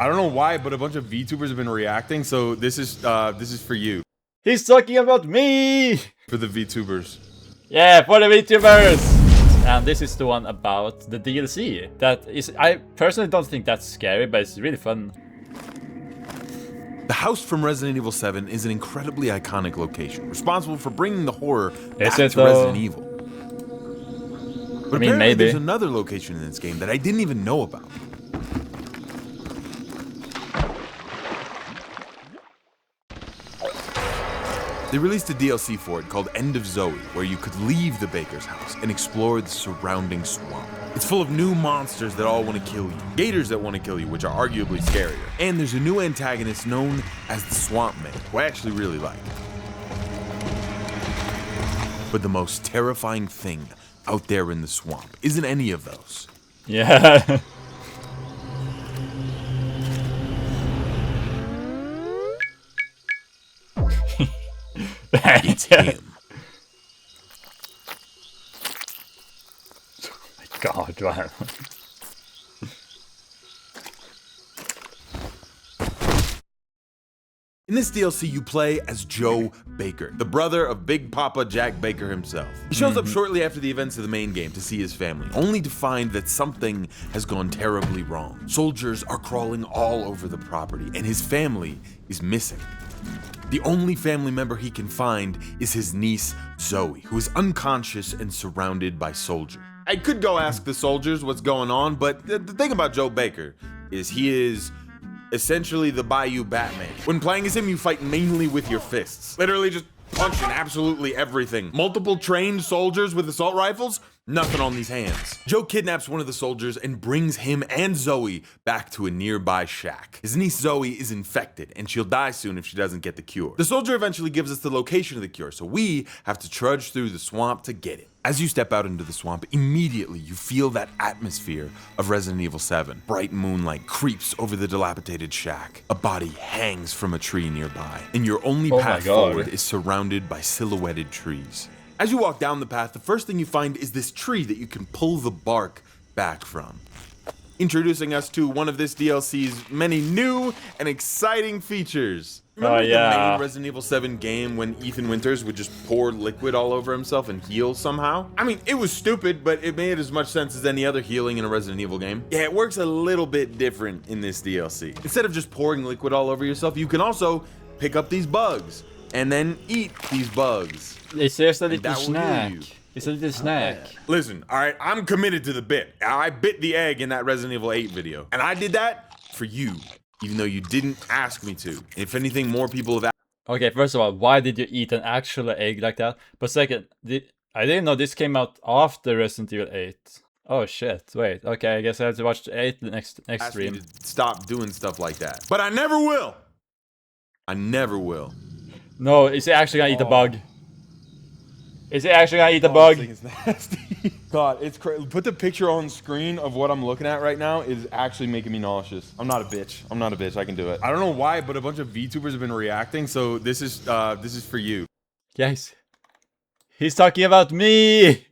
I don't know why, but a bunch of VTubers have been reacting, so this is for you. He's talking about me! For the VTubers. Yeah, for the VTubers! And this is the one about the DLC. That is, I personally don't think that's scary, but it's really fun. The house from Resident Evil 7 is an incredibly iconic location, responsible for bringing the horror back to Resident Evil. But apparently maybe. There's another location in this game that I didn't even know about. They released a DLC for it called End of Zoe, where you could leave the baker's house and explore the surrounding swamp. It's full of new monsters that all want to kill you, gators that want to kill you, which are arguably scarier, and there's a new antagonist known as the Swamp Man, who I actually really like. But the most terrifying thing out there in the swamp isn't any of those. Yeah. It's him. Oh my god, wow. In this DLC, you play as Joe Baker, the brother of Big Papa Jack Baker himself. He shows up shortly after the events of the main game to see his family, only to find that something has gone terribly wrong. Soldiers are crawling all over the property, and his family is missing. The only family member he can find is his niece, Zoe, who is unconscious and surrounded by soldiers. I could go ask the soldiers what's going on, but the thing about Joe Baker is he is essentially the Bayou Batman. When playing as him, you fight mainly with your fists. Literally just punching absolutely everything. Multiple trained soldiers with assault rifles? Nothing on these hands. Joe kidnaps one of the soldiers and brings him and Zoe back to a nearby shack. His niece Zoe is infected, and she'll die soon if she doesn't get the cure. The soldier eventually gives us the location of the cure, so we have to trudge through the swamp to get it. As you step out into the swamp, immediately you feel that atmosphere of Resident Evil 7. Bright moonlight creeps over the dilapidated shack. A body hangs from a tree nearby, and your only path forward is surrounded by silhouetted trees. As you walk down the path, the first thing you find is this tree that you can pull the bark back from. Introducing us to one of this DLC's many new and exciting features. Remember the main Resident Evil 7 game when Ethan Winters would just pour liquid all over himself and heal somehow? I mean, it was stupid, but it made as much sense as any other healing in a Resident Evil game. Yeah, it works a little bit different in this DLC. Instead of just pouring liquid all over yourself, you can also pick up these bugs and then eat these bugs. It's just a little snack. It's a little snack. Listen, alright, I'm committed to the bit. I bit the egg in that Resident Evil 8 video. And I did that for you, even though you didn't ask me to. If anything, more people have asked. Okay, first of all, why did you eat an actual egg like that? But second, I didn't know this came out after Resident Evil 8. Oh shit, wait. Okay, I guess I have to watch 8 the next stream. Me to stop doing stuff like that. But I never will! I never will. No, is he actually gonna eat a bug? Is he actually gonna eat a bug? This thing is nasty. God, it's crazy. Put the picture on screen of what I'm looking at right now is actually making me nauseous. I'm not a bitch. I'm not a bitch. I can do it. I don't know why, but a bunch of VTubers have been reacting, so this is for you. Guys, he's talking about me.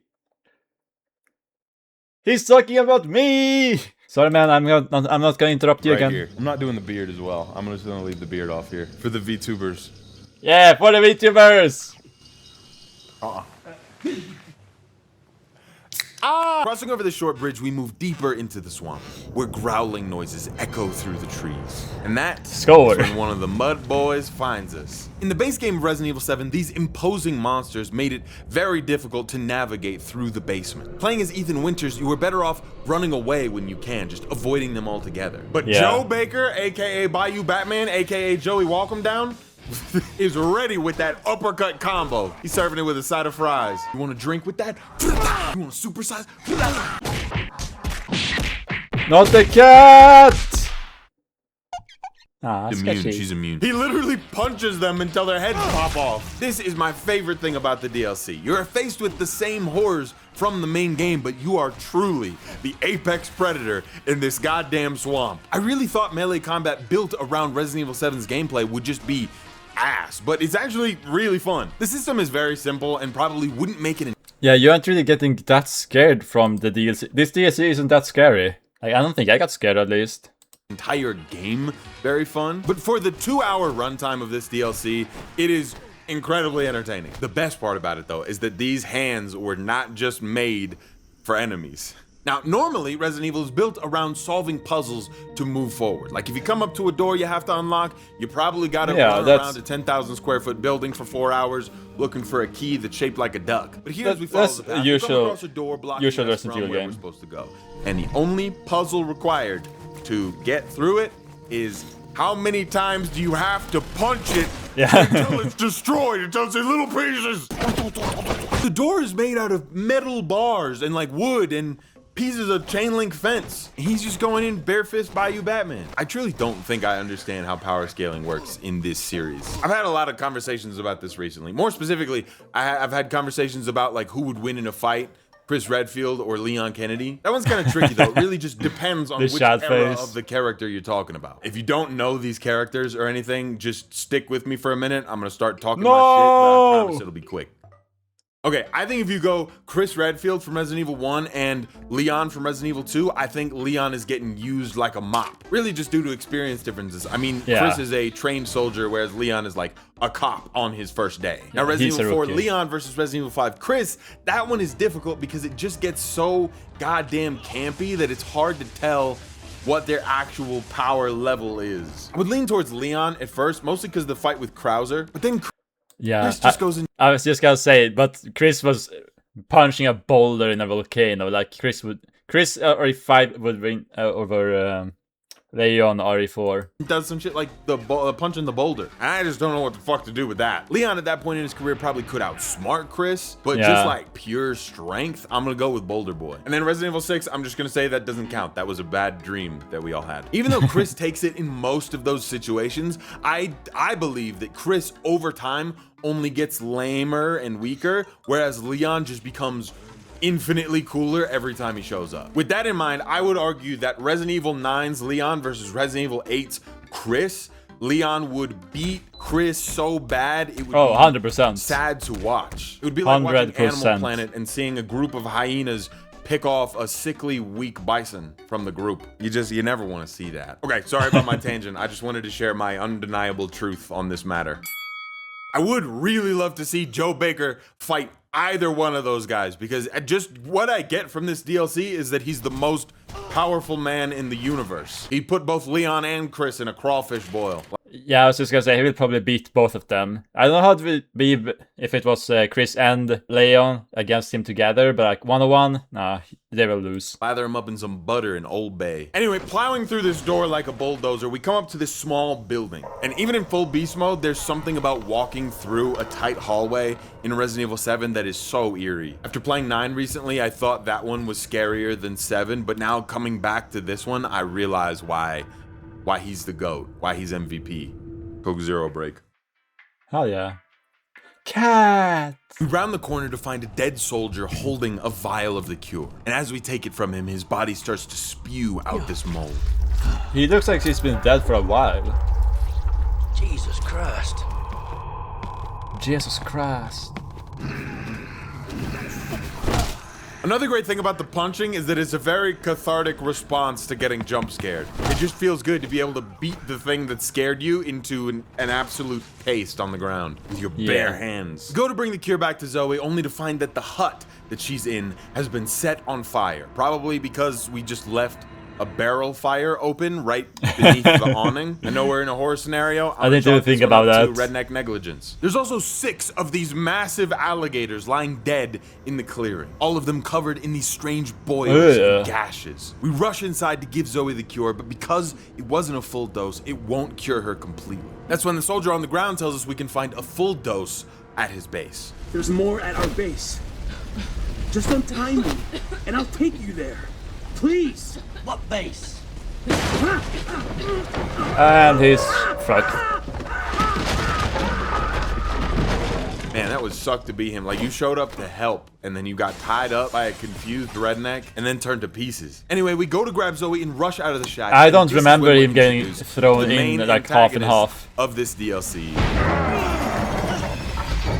He's talking about me. Sorry, man. I'm not gonna interrupt you again. Here. I'm not doing the beard as well. I'm just gonna leave the beard off here for the VTubers. Yeah, for the VTubers. Crossing over the short bridge, we move deeper into the swamp, where growling noises echo through the trees. And that's when one of the mud boys finds us. In the base game of Resident Evil 7, these imposing monsters made it very difficult to navigate through the basement. Playing as Ethan Winters, you were better off running away when you can, just avoiding them altogether. But Joe Baker, aka Bayou Batman, aka Joey Welcome Down, is ready with that uppercut combo. He's serving it with a side of fries. You want a drink with that? You want a supersize? Not the cat! Ah, immune. She's immune. He literally punches them until their heads pop off. This is my favorite thing about the DLC. You're faced with the same horrors from the main game, but you are truly the apex predator in this goddamn swamp. I really thought melee combat built around Resident Evil 7's gameplay would just be ass, but it's actually really fun. The system is very simple and probably wouldn't make it. Yeah, you aren't really getting that scared from the DLC. This DLC isn't that scary. I don't think I got scared at least. entire game very fun. But for the 2-hour runtime of this DLC, it is incredibly entertaining. The best part about it, though, is that these hands were not just made for enemies. Now, normally, Resident Evil is built around solving puzzles to move forward. Like, if you come up to a door you have to unlock, you probably gotta run around a 10,000 square foot building for 4 hours looking for a key that's shaped like a duck. But here, as we follow the path, we come across a door blocking us from where we're supposed to go. And the only puzzle required to get through it is how many times do you have to punch it until it's destroyed, until it's in little pieces. The door is made out of metal bars and like wood and pieces of chain link fence. He's just going in bare fist Bayou Batman. I truly don't think I understand how power scaling works in this series. I've had a lot of conversations about this recently. More specifically, I've had conversations about like who would win in a fight, Chris Redfield or Leon Kennedy. That one's kind of tricky though. It really just depends on which era of the character you're talking about. If you don't know these characters or anything, just stick with me for a minute. I'm gonna start talking my shit, but I promise it'll be quick. Okay, I think if you go Chris Redfield from Resident Evil 1 and Leon from Resident Evil 2, I think Leon is getting used like a mop. Really just due to experience differences. I mean, Chris is a trained soldier, whereas Leon is like a cop on his first day. Now, Resident Evil 4, Leon versus Resident Evil 5, Chris, that one is difficult because it just gets so goddamn campy that it's hard to tell what their actual power level is. I would lean towards Leon at first, mostly because of the fight with Krauser, but then Chris just goes in. I was just gonna say, but Chris was punching a boulder in a volcano. Like Chris RE5 would win over Leon RE4. Does some shit like the punching the boulder. I just don't know what the fuck to do with that. Leon at that point in his career probably could outsmart Chris, but just like pure strength, I'm gonna go with Boulder Boy. And then Resident Evil 6, I'm just gonna say that doesn't count. That was a bad dream that we all had. Even though Chris takes it in most of those situations, I believe that Chris over time only gets lamer and weaker, whereas Leon just becomes infinitely cooler every time he shows up. With that in mind, I would argue that Resident Evil 9's Leon versus Resident Evil 8's Chris, Leon would beat Chris so bad it would be 100% sad to watch. It would be like watching 100%. Animal Planet and seeing a group of hyenas pick off a sickly, weak bison from the group. You never want to see that. Okay, sorry about my tangent. I just wanted to share my undeniable truth on this matter. I would really love to see Joe Baker fight either one of those guys, because just what I get from this DLC is that he's the most powerful man in the universe. He put both Leon and Chris in a crawfish boil. Yeah, I was just gonna say, he will probably beat both of them. I don't know how it would be if it was Chris and Leon against him together, but like 1-on-1, nah, they will lose. Lather him up in some butter in Old Bay. Anyway, plowing through this door like a bulldozer, we come up to this small building. And even in full beast mode, there's something about walking through a tight hallway in Resident Evil 7 that is so eerie. After playing 9 recently, I thought that one was scarier than 7, but now coming back to this one, I realize why he's the GOAT, why he's MVP. Coke Zero break. Hell yeah. Cat! We round the corner to find a dead soldier holding a vial of the cure. And as we take it from him, his body starts to spew out this mold. He looks like he's been dead for a while. Jesus Christ. Jesus Christ. Another great thing about the punching is that it's a very cathartic response to getting jump scared. It just feels good to be able to beat the thing that scared you into an absolute paste on the ground with your bare hands. Go to bring the cure back to Zoe, only to find that the hut that she's in has been set on fire. Probably because we just left a barrel fire open right beneath the awning. I know we're in a horror scenario. I didn't even think about that. Redneck negligence. There's also 6 of these massive alligators lying dead in the clearing. All of them covered in these strange boils and gashes. We rush inside to give Zoe the cure, but because it wasn't a full dose, it won't cure her completely. That's when the soldier on the ground tells us we can find a full dose at his base. There's more at our base. Just untie me, and I'll take you there. Please. What base? And he's fucked. Man, that would suck to be him. Like, you showed up to help, and then you got tied up by a confused redneck, and then turned to pieces. Anyway, we go to grab Zoe and rush out of the shack. I don't remember him getting thrown in like half and half. Of this DLC.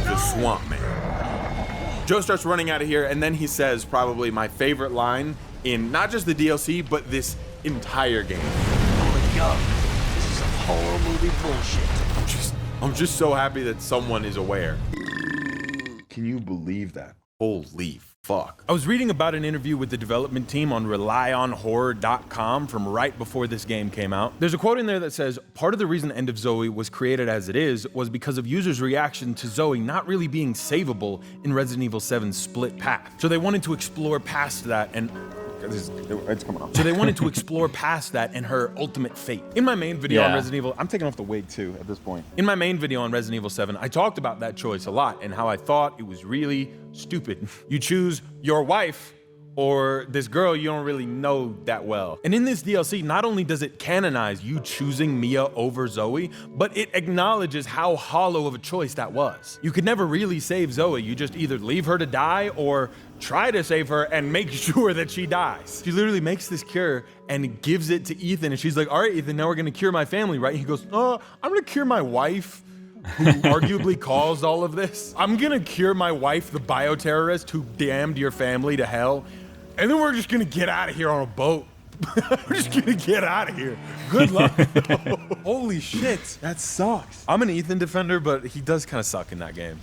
The Swamp Man. Joe starts running out of here, and then he says probably my favorite line in not just the DLC, but this entire game. go. This is some horror movie bullshit. I'm just so happy that someone is aware. Can you believe that? Holy fuck. I was reading about an interview with the development team on RelyOnHorror.com from right before this game came out. There's a quote in there that says, part of the reason End of Zoe was created as it is was because of users' reaction to Zoe not really being savable in Resident Evil 7's split path. So they wanted to explore past that and it's coming off. So they wanted to explore past that and her ultimate fate. In my main video on Resident Evil, I'm taking off the wig too at this point. In my main video on Resident Evil 7, I talked about that choice a lot and how I thought it was really stupid. You choose your wife or this girl you don't really know that well. And in this DLC, not only does it canonize you choosing Mia over Zoe, but it acknowledges how hollow of a choice that was. You could never really save Zoe. You just either leave her to die or try to save her and make sure that she dies. She literally makes this cure and gives it to Ethan, and she's like, all right, Ethan, now we're gonna cure my family, right? And he goes, I'm gonna cure my wife, who arguably caused all of this. I'm gonna cure my wife, the bioterrorist who damned your family to hell, and then we're just gonna get out of here on a boat. We're just gonna get out of here. Good luck. Holy shit, that sucks. I'm an Ethan defender, but he does kind of suck in that game.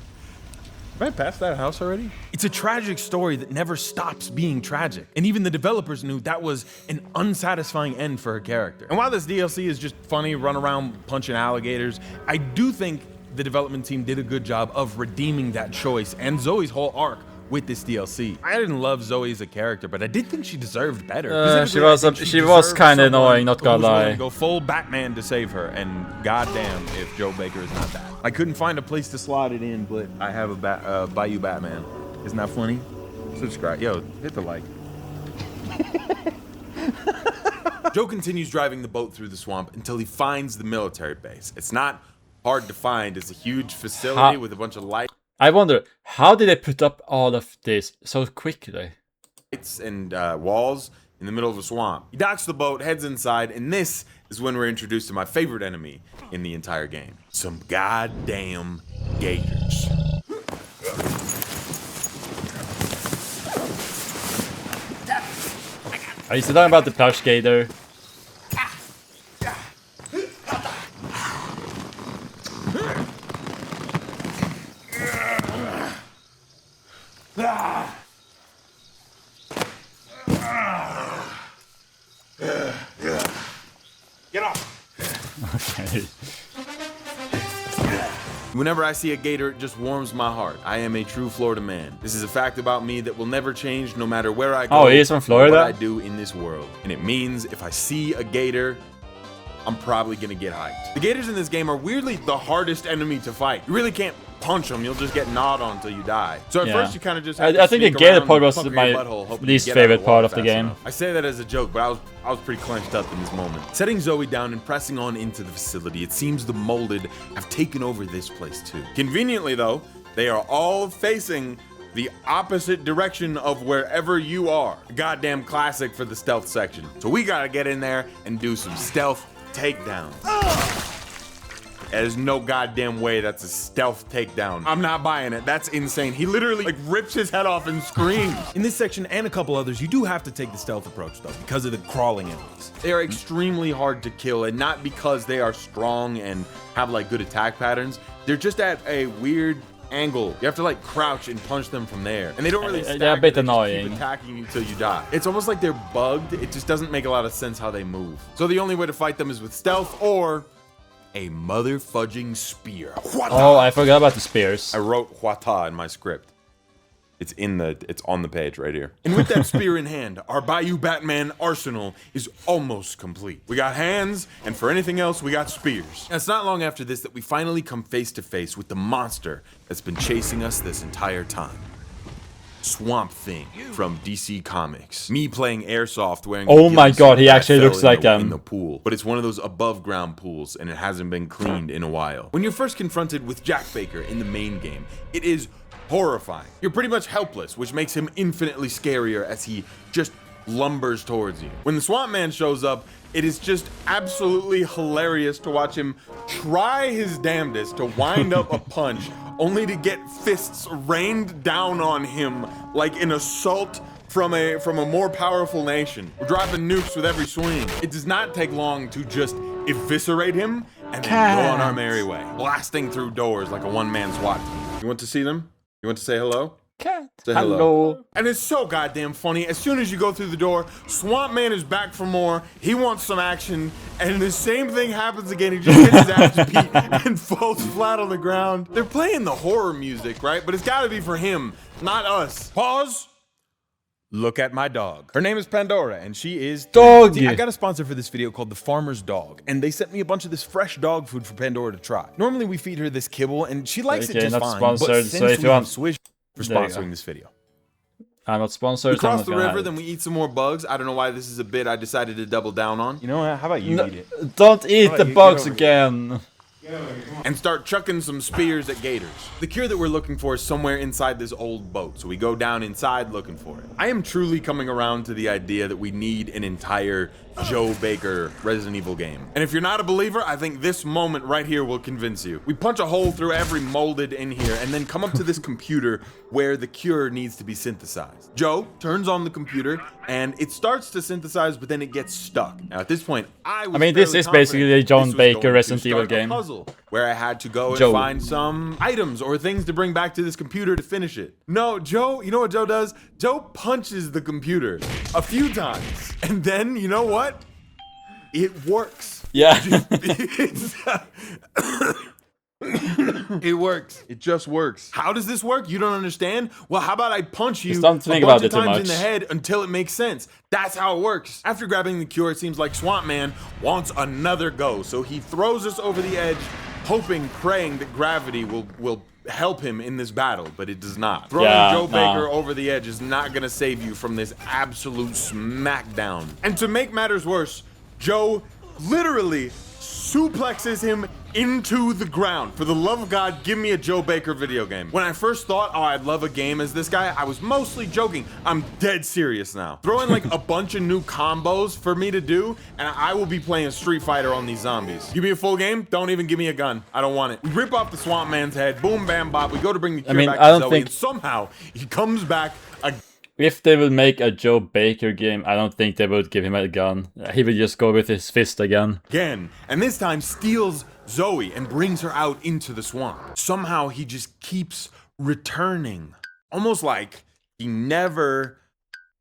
Am I past that house already? It's a tragic story that never stops being tragic. And even the developers knew that was an unsatisfying end for her character. And while this DLC is just funny, run around punching alligators, I do think the development team did a good job of redeeming that choice and Zoe's whole arc with this DLC. I didn't love Zoe as a character, but I did think she deserved better. She was kind of annoying, not gonna lie. Go full Batman to save her, and goddamn if Joe Baker is not that. I couldn't find a place to slot it in, but I have a Bayou Batman. Isn't that funny? Subscribe. Yo, hit the like. Joe continues driving the boat through the swamp until he finds the military base. It's not hard to find. It's a huge facility with a bunch of lights. I wonder, how did they put up all of this so quickly? And walls in the middle of a swamp. He docks the boat, heads inside, and this is when we're introduced to my favorite enemy in the entire game. Some goddamn gators. Are you still talking about the plush gator? Get off. Okay. Whenever I see a gator, it just warms my heart. I am a true Florida man. This is a fact about me that will never change no matter where I go. Oh, he is from Florida? What I do in this world. And it means if I see a gator, I'm probably gonna get hyped. The gators in this game are weirdly the hardest enemy to fight. You really can't punch them, you'll just get gnawed on until you die. So at first you kind of just have I think the gator part was my least favorite part of the game. I say that as a joke, but I was pretty clenched up in this moment. Setting Zoe down and pressing on into the facility, it seems the molded have taken over this place too. Conveniently though, they are all facing the opposite direction of wherever you are. A goddamn classic for the stealth section. So we gotta get in there and do some stealth takedowns. There's no goddamn way that's a stealth takedown. I'm not buying it. That's insane. He literally like rips his head off and screams. In this section and a couple others, you do have to take the stealth approach though, because of the crawling enemies. They are extremely hard to kill, and not because they are strong and have like good attack patterns. They're just at a weird angle. You have to like crouch and punch them from there. And they don't really stack, they're a bit they just annoying. keep attacking you till you die. It's almost like they're bugged. It just doesn't make a lot of sense how they move. So the only way to fight them is with stealth or a mother-fudging spear. Oh, I forgot about the spears. I wrote Huata in my script. It's on the page right here. And with that spear in hand, our Bayou Batman arsenal is almost complete. We got hands, and for anything else, we got spears. And it's not long after this that we finally come face to face with the monster that's been chasing us this entire time. Swamp Thing from DC Comics. Me playing airsoft wearing. Oh my god, he actually looks like in the pool, but it's one of those above ground pools, and it hasn't been cleaned in a while. When you're first confronted with Jack Baker in the main game, it is horrifying. You're pretty much helpless, which makes him infinitely scarier as he just lumbers towards you. When the Swamp Man shows up, it is just absolutely hilarious to watch him try his damnedest to wind up a punch only to get fists rained down on him like an assault from a more powerful nation. We're dropping nukes with every swing. It does not take long to just eviscerate him, and then go on our merry way, blasting through doors like a one-man SWAT team. You want to see them? You want to say hello? Cat. Say hello. And it's so goddamn funny. As soon as you go through the door, Swamp Man is back for more. He wants some action, and the same thing happens again. He just gets his ass beat and falls flat on the ground. They're playing the horror music, right? But it's gotta be for him, not us. Pause. Look at my dog. Her name is Pandora, and she is Dog. See, I got a sponsor for this video called The Farmer's Dog, and they sent me a bunch of this fresh dog food for Pandora to try. Normally we feed her this kibble, and she likes it just not fine. sponsored, But so since if we you want- have Swish for There you sponsoring go. this video. I'm not sponsored. We cross I'm the not gonna river, have then it. we eat some more bugs. I don't know why this is a bit I decided to double down on. You know what? How about you No, eat it? don't eat Alright, the you get bugs over here. again. And start chucking some spears at gators. The cure that we're looking for is somewhere inside this old boat, so we go down inside looking for it. I am truly coming around to the idea that we need an entire Joe Baker Resident Evil game. And if you're not a believer, I think this moment right here will convince you. We punch a hole through every molded in here and then come up to this computer where the cure needs to be synthesized. Joe turns on the computer and it starts to synthesize, but then it gets stuck. Now at this point, I mean, this fairly is basically confident a John this was Baker going to Resident Evil start a game. puzzle where I had to go and Joe. find some items or things to bring back to this computer to finish it. No, Joe, you know what Joe does? Joe punches the computer a few times. And then, you know what? It works. Yeah. It works. It just works. How does this work? You don't understand? Well, how about I punch you Just don't think a bunch about of it too times in much. the head until it makes sense. That's how it works. After grabbing the cure, it seems like Swamp Man wants another go. So he throws us over the edge, hoping, praying that gravity will help him in this battle, but it does not. Throwing Yeah, Joe nah. Baker over the edge is not gonna save you from this absolute smackdown. And to make matters worse, Joe literally suplexes him into the ground. For the love of God, give me a Joe Baker video game. When I first thought, oh, I'd love a game as this guy, I was mostly joking. I'm dead serious now. Throw in like a bunch of new combos for me to do, and I will be playing Street Fighter on these zombies. Give me a full game, don't even give me a gun. I don't want it. We rip off the Swamp Man's head, boom, bam, bop. We go to bring the cure mean, back I to don't Zoe, think- and somehow he comes back again. If they would make a Joe Baker game, I don't think they would give him a gun. He would just go with his fist again. And this time steals Zoe and brings her out into the swamp. Somehow he just keeps returning, almost like he never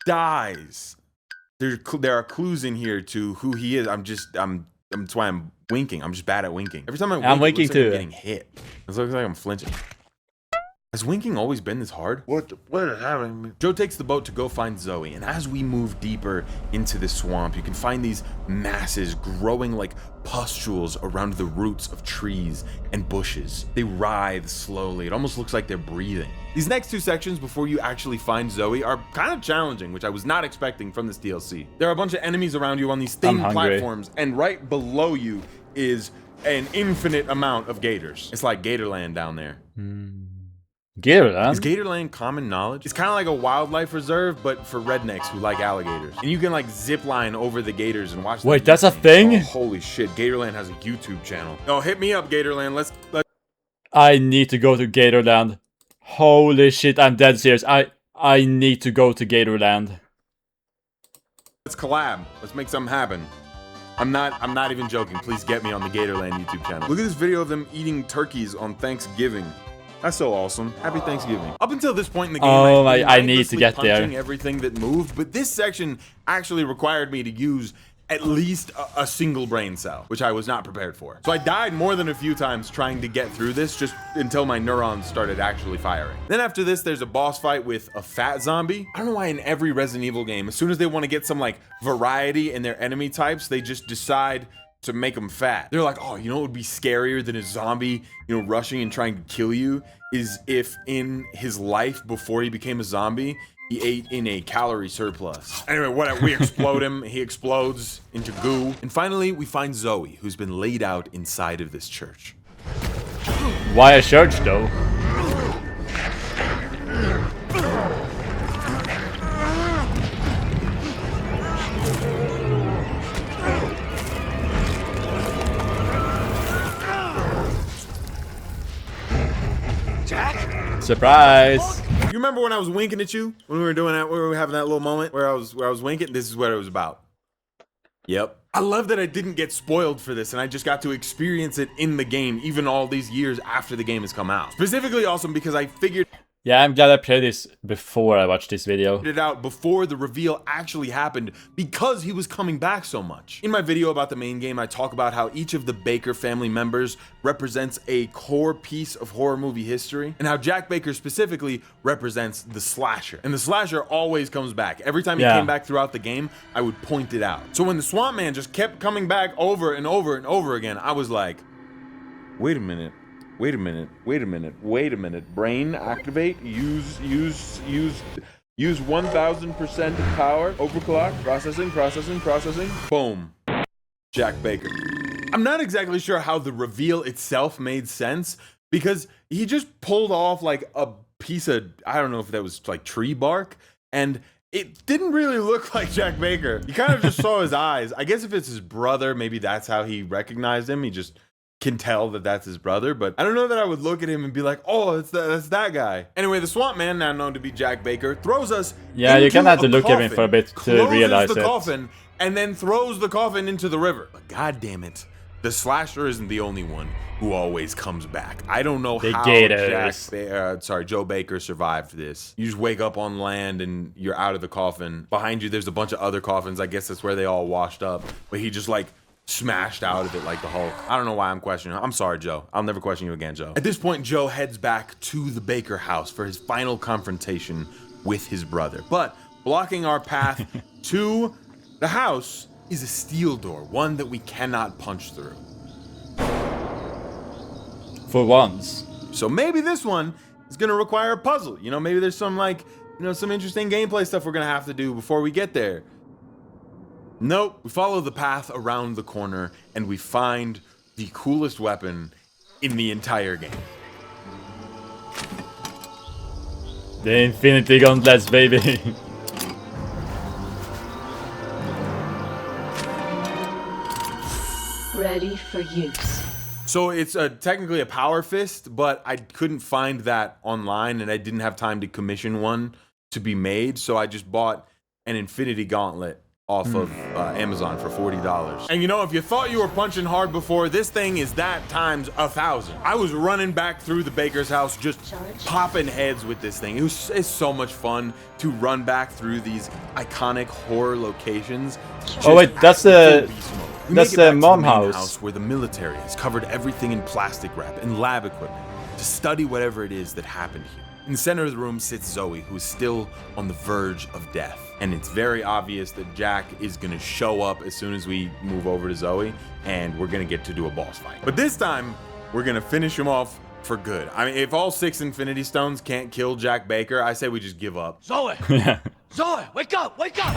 dies. There are clues in here to who he is. That's why I'm winking. I'm just bad at winking. Every time I wink, I'm winking it looks like too. I'm getting hit. It looks like I'm flinching. Has winking always been this hard? What is happening? Joe takes the boat to go find Zoe, and as we move deeper into the swamp, you can find these masses growing like pustules around the roots of trees and bushes. They writhe slowly. It almost looks like they're breathing. These next two sections before you actually find Zoe are kind of challenging, which I was not expecting from this DLC. There are a bunch of enemies around you on these thin I'm hungry. platforms, and right below you is an infinite amount of gators. It's like Gatorland down there. Gatorland? Is Gatorland common knowledge? It's kind of like a wildlife reserve, but for rednecks who like alligators. And you can like zip line over the gators and watch them Wait, eat that's a things. thing? Oh, holy shit, Gatorland has a YouTube channel. Oh, hit me up, Gatorland. Let's I need to go to Gatorland. Holy shit, I'm dead serious. I need to go to Gatorland. collab. Let's make something happen. I'm not even joking. Please get me on the Gatorland YouTube channel. Look at this video of them eating turkeys on Thanksgiving. That's so awesome. Happy Thanksgiving. Up until this point in the game, Oh, I've been I need to mindlessly get there. punching everything that moved, but this section actually required me to use at least a single brain cell, which I was not prepared for. So I died more than a few times trying to get through this just until my neurons started actually firing. Then after this, there's a boss fight with a fat zombie. I don't know why in every Resident Evil game, as soon as they want to get some like variety in their enemy types, they just decide to make them fat. They're like, oh, you know what would be scarier than a zombie, you know, rushing and trying to kill you is if in his life before he became a zombie, he ate in a calorie surplus. Anyway, whatever, we explode him, he explodes into goo. And finally, we find Zoe, who's been laid out inside of this church. Why a church though? Jack? Surprise! You remember when I was winking at you? When we were doing that, when we were having that little moment where I was winking? This is what it was about. Yep. I love that I didn't get spoiled for this and I just got to experience it in the game even all these years after the game has come out. Specifically awesome because I figured Yeah, I'm glad I played this before I watched this video. it out before the reveal actually happened because he was coming back so much. In my video about the main game, I talk about how each of the Baker family members represents a core piece of horror movie history and how Jack Baker specifically represents the slasher. And the slasher always comes back. Every time he came back throughout the game, I would point it out. So when the Swamp Man just kept coming back over and over and over again, I was like, wait a minute. Wait a minute, wait a minute, wait a minute. Brain activate, use 1000% power, overclock, processing. Boom. Jack Baker. I'm not exactly sure how the reveal itself made sense because he just pulled off like a piece of, I don't know if that was like tree bark, and it didn't really look like Jack Baker. You kind of just saw his eyes. I guess if it's his brother, maybe that's how he recognized him. He just can tell that that's his brother, but I don't know that I would look at him and be like, oh, that's that guy. Anyway, the Swamp Man, now known to be Jack Baker, throws us Yeah, you into kind of have to a look at him coffin, for a bit to closes realize the it. coffin, and then throws the coffin into the river. But god damn it, the slasher isn't the only one who always comes back. I don't know how Joe Baker survived this. You just wake up on land and you're out of the coffin. Behind you, there's a bunch of other coffins. I guess that's where they all washed up. But he just like smashed out of it like the Hulk. I don't know why I'm questioning. I'm sorry, Joe. I'll never question you again, Joe. At this point, Joe heads back to the Baker house for his final confrontation with his brother. But blocking our path to the house is a steel door, one that we cannot punch through. For once. So maybe this one is gonna require a puzzle. You know, maybe there's some some interesting gameplay stuff we're gonna have to do before we get there. Nope, we follow the path around the corner and we find the coolest weapon in the entire game. The Infinity Gauntlets, baby. Ready for use. So it's technically a power fist, but I couldn't find that online and I didn't have time to commission one to be made, so I just bought an Infinity Gauntlet off of Amazon for $40. And you know, if you thought you were punching hard before, this thing is that times 1,000. I was running back through the Baker's house just popping heads with this thing. It's so much fun to run back through these iconic horror locations. Oh wait, that's the mom main house. Where the military has covered everything in plastic wrap and lab equipment to study whatever it is that happened here. In the center of the room sits Zoe, who is still on the verge of death. And it's very obvious that Jack is gonna show up as soon as we move over to Zoe, and we're gonna get to do a boss fight. But this time, we're gonna finish him off for good. I mean, if all 6 Infinity Stones can't kill Jack Baker, I say we just give up. Zoe! Zoe, wake up! Wake up!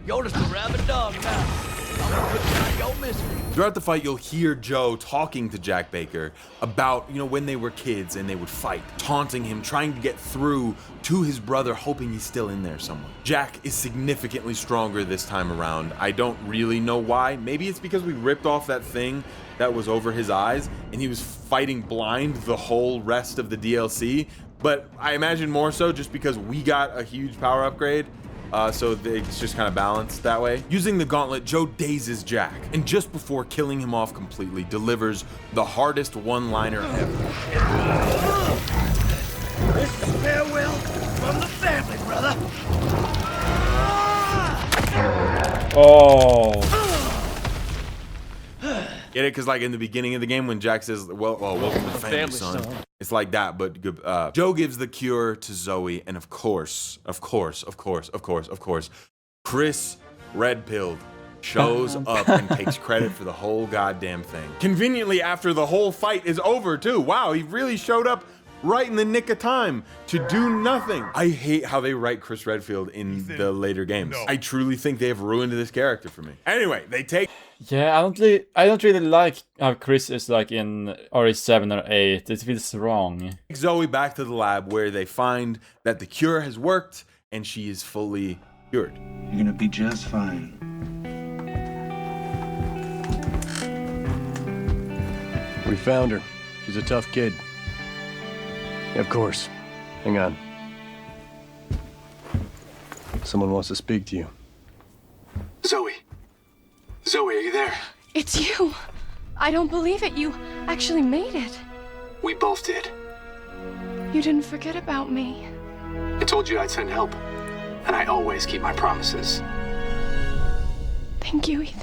You're just a rabid dog now. I'm gonna put you out your misery. Throughout the fight, you'll hear Joe talking to Jack Baker about, when they were kids and they would fight, taunting him, trying to get through to his brother, hoping he's still in there somewhere. Jack is significantly stronger this time around. I don't really know why. Maybe it's because we ripped off that thing that was over his eyes and he was fighting blind the whole rest of the DLC, but I imagine more so just because we got a huge power upgrade. So it's just kind of balanced that way. Using the gauntlet, Joe dazes Jack, and just before killing him off completely, delivers the hardest one-liner ever. This is farewell from the family, brother. Oh. Get it? Because like in the beginning of the game when Jack says, well welcome to the family, son. It's like that, but Joe gives the cure to Zoe, and of course, Chris Redpilled shows up and takes credit for the whole goddamn thing. Conveniently after the whole fight is over too. Wow, he really showed up right in the nick of time to do nothing. I hate how they write Chris Redfield in the later games. No. I truly think they have ruined this character for me. Anyway, they take... Yeah, I don't really like how Chris is like in RE7 or 8. It feels wrong. Zoe back to the lab where they find that the cure has worked and she is fully cured. You're gonna be just fine. We found her. She's a tough kid. Of course. Hang on. Someone wants to speak to you. Zoe. Zoe, are you there? It's you. I don't believe it. You actually made it. We both did. You didn't forget about me. I told you I'd send help. And I always keep my promises. Thank you, Ethan.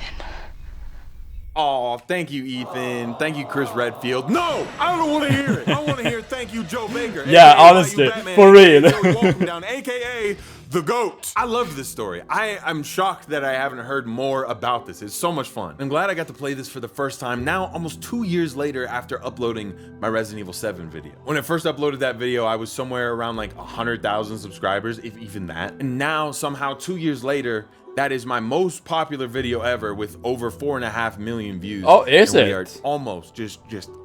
Oh, thank you, Ethan. Thank you, Chris Redfield. No, I don't want to hear it. I want to hear thank you, Joe Baker. Yeah, AKA honestly, Bayou Batman, for real. AKA Joey Walking Down, AKA the GOAT. I love this story. I'm shocked that I haven't heard more about this. It's so much fun. I'm glad I got to play this for the first time now, almost 2 years later after uploading my Resident Evil 7 video. When I first uploaded that video, I was somewhere around like 100,000 subscribers, if even that. And now, somehow, 2 years later, that is my most popular video ever with over 4.5 million views. Oh, is and we it? are almost just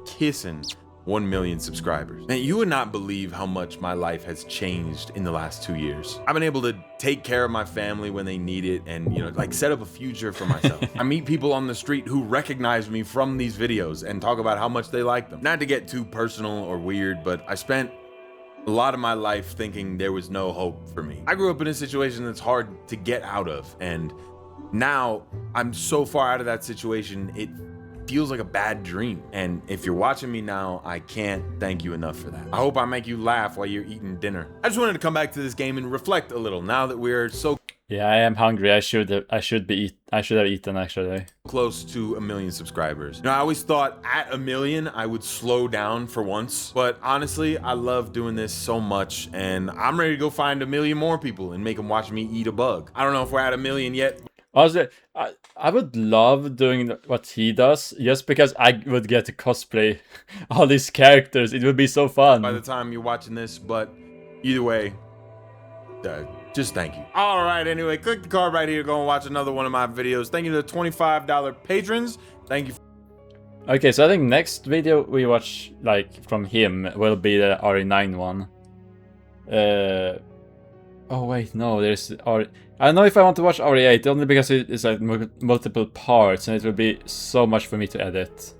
kissing 1 million subscribers. Man, you would not believe how much my life has changed in the last 2 years. I've been able to take care of my family when they need it and, you know, like set up a future for myself. I meet people on the street who recognize me from these videos and talk about how much they like them. Not to get too personal or weird, but I spent a lot of my life thinking there was no hope for me. I grew up in a situation that's hard to get out of, and now I'm so far out of that situation, it feels like a bad dream. And if you're watching me now, I can't thank you enough for that. I hope I make you laugh while you're eating dinner. I just wanted to come back to this game and reflect a little now that we're so Yeah, I am hungry. I should have eaten actually. close to 1 million subscribers. You know, I always thought at 1 million I would slow down for once, but honestly, I love doing this so much, and I'm ready to go find 1 million more people and make them watch me eat a bug. I don't know if we're at 1 million yet. Also, I would love doing what he does, just because I would get to cosplay all these characters. It would be so fun. By the time you're watching this, but either way, just thank you. All right, anyway, click the card right here. Go and watch another one of my videos. Thank you to the $25 patrons. Thank you. Okay, so I think next video we watch, like, from him will be the RE9 one. Oh wait, no, there's I don't know if I want to watch RE8, only because it's like multiple parts and it will be so much for me to edit.